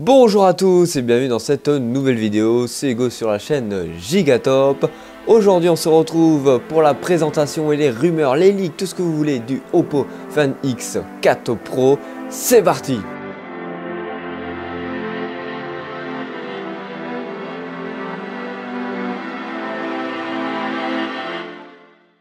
Bonjour à tous et bienvenue dans cette nouvelle vidéo, c'est Hugo sur la chaîne Gigatop. Aujourd'hui on se retrouve pour la présentation et les rumeurs, les leaks, tout ce que vous voulez du Oppo Find X4 Pro. C'est parti!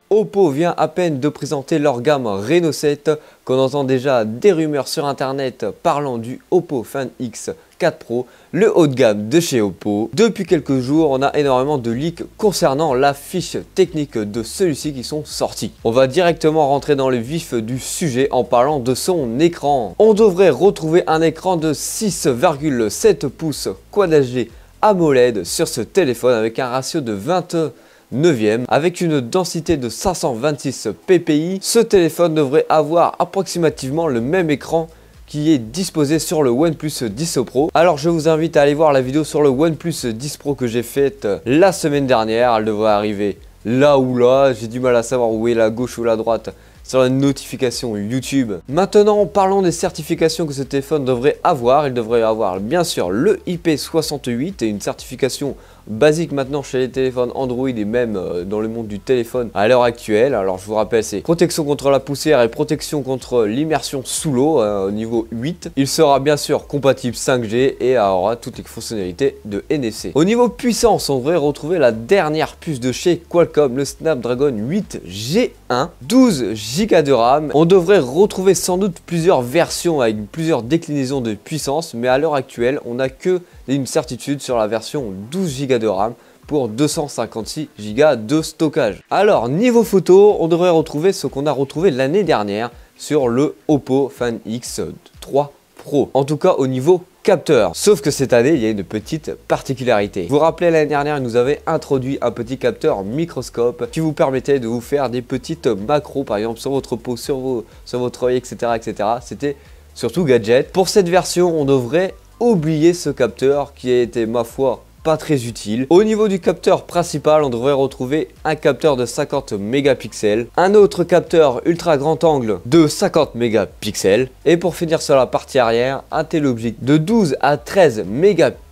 Oppo vient à peine de présenter leur gamme Reno 7, qu'on entend déjà des rumeurs sur internet parlant du Oppo Find X4 Pro, le haut de gamme de chez Oppo. Depuis quelques jours, on a énormément de leaks concernant la fiche technique de celui-ci qui sont sortis. On va directement rentrer dans le vif du sujet en parlant de son écran. On devrait retrouver un écran de 6,7 pouces Quad HD AMOLED sur ce téléphone avec un ratio de 29e avec une densité de 526 ppi. Ce téléphone devrait avoir approximativement le même écran qui est disposé sur le OnePlus 10 Pro. Alors je vous invite à aller voir la vidéo sur le OnePlus 10 Pro que j'ai faite la semaine dernière. Elle devrait arriver là ou là, j'ai du mal à savoir où est la gauche ou la droite sur la notification YouTube. Maintenant, parlons des certifications que ce téléphone devrait avoir. Il devrait avoir bien sûr le IP68 et une certification basique maintenant chez les téléphones Android et même dans le monde du téléphone à l'heure actuelle. Alors je vous rappelle, c'est protection contre la poussière et protection contre l'immersion sous l'eau au niveau 8. Il sera bien sûr compatible 5G et aura toutes les fonctionnalités de NFC. Au niveau puissance, on devrait retrouver la dernière puce de chez Qualcomm, le Snapdragon 8 G1, 12 Go de RAM. On devrait retrouver sans doute plusieurs versions avec plusieurs déclinaisons de puissance, mais à l'heure actuelle, on n'a que une certitude sur la version 12 Go de RAM pour 256 Go de stockage. Alors niveau photo, on devrait retrouver ce qu'on a retrouvé l'année dernière sur le Oppo Find X3 Pro. En tout cas au niveau capteur. Sauf que cette année, il y a une petite particularité. Vous vous rappelez, l'année dernière, il nous avait introduit un petit capteur microscope qui vous permettait de vous faire des petites macros, par exemple sur votre peau, sur votre œil, etc. etc. C'était surtout gadget. Pour cette version, on devrait oublier ce capteur qui a été, ma foi, pas très utile. Au niveau du capteur principal, on devrait retrouver un capteur de 50 mégapixels, un autre capteur ultra grand angle de 50 mégapixels et pour finir sur la partie arrière, un téléobjectif de 12 à 13 mégapixels.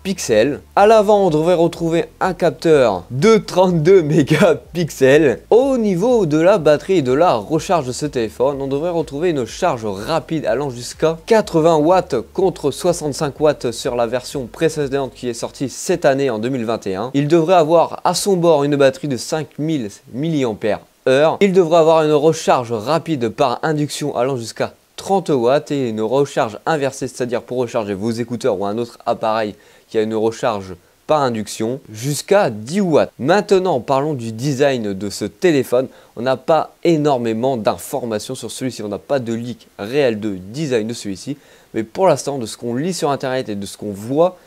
À l'avant, on devrait retrouver un capteur de 32 mégapixels. Au niveau de la batterie et de la recharge de ce téléphone, on devrait retrouver une charge rapide allant jusqu'à 80 watts contre 65 watts sur la version précédente qui est sortie cette année en 2021. Il devrait avoir à son bord une batterie de 5000 mAh. Il devrait avoir une recharge rapide par induction allant jusqu'à 30 watts et une recharge inversée, c'est-à-dire pour recharger vos écouteurs ou un autre appareil qui a une recharge par induction jusqu'à 10 watts. Maintenant, parlons du design de ce téléphone. On n'a pas énormément d'informations sur celui-ci. On n'a pas de leak réel de design de celui-ci. Mais pour l'instant, de ce qu'on lit sur Internet et de ce qu'on voit,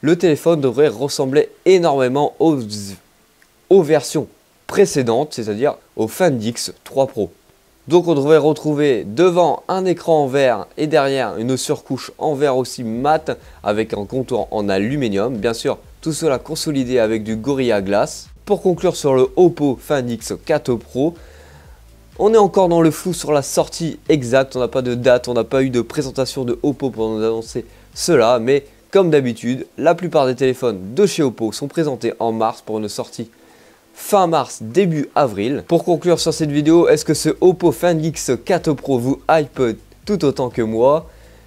le téléphone devrait ressembler énormément aux versions précédentes, c'est-à-dire au Find X3 Pro. Donc on devrait retrouver devant un écran en verre et derrière une surcouche en verre aussi mat avec un contour en aluminium. Bien sûr, tout cela consolidé avec du Gorilla Glass. Pour conclure sur le Oppo Find X4 Pro, on est encore dans le flou sur la sortie exacte. On n'a pas de date, on n'a pas eu de présentation de Oppo pour nous annoncer cela. Mais comme d'habitude, la plupart des téléphones de chez Oppo sont présentés en mars pour une sortie fin mars, début avril. Pour conclure sur cette vidéo, est-ce que ce Oppo Find X4 Pro vous hype tout autant que moi?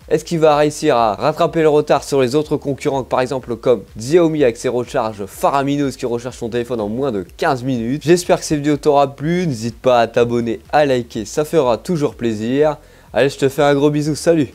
Est-ce qu'il va réussir à rattraper le retard sur les autres concurrents, par exemple comme Xiaomi avec ses recharges faramineuses qui rechargent son téléphone en moins de 15 minutes? J'espère que cette vidéo t'aura plu. N'hésite pas à t'abonner, à liker, ça fera toujours plaisir. Allez, je te fais un gros bisou, salut!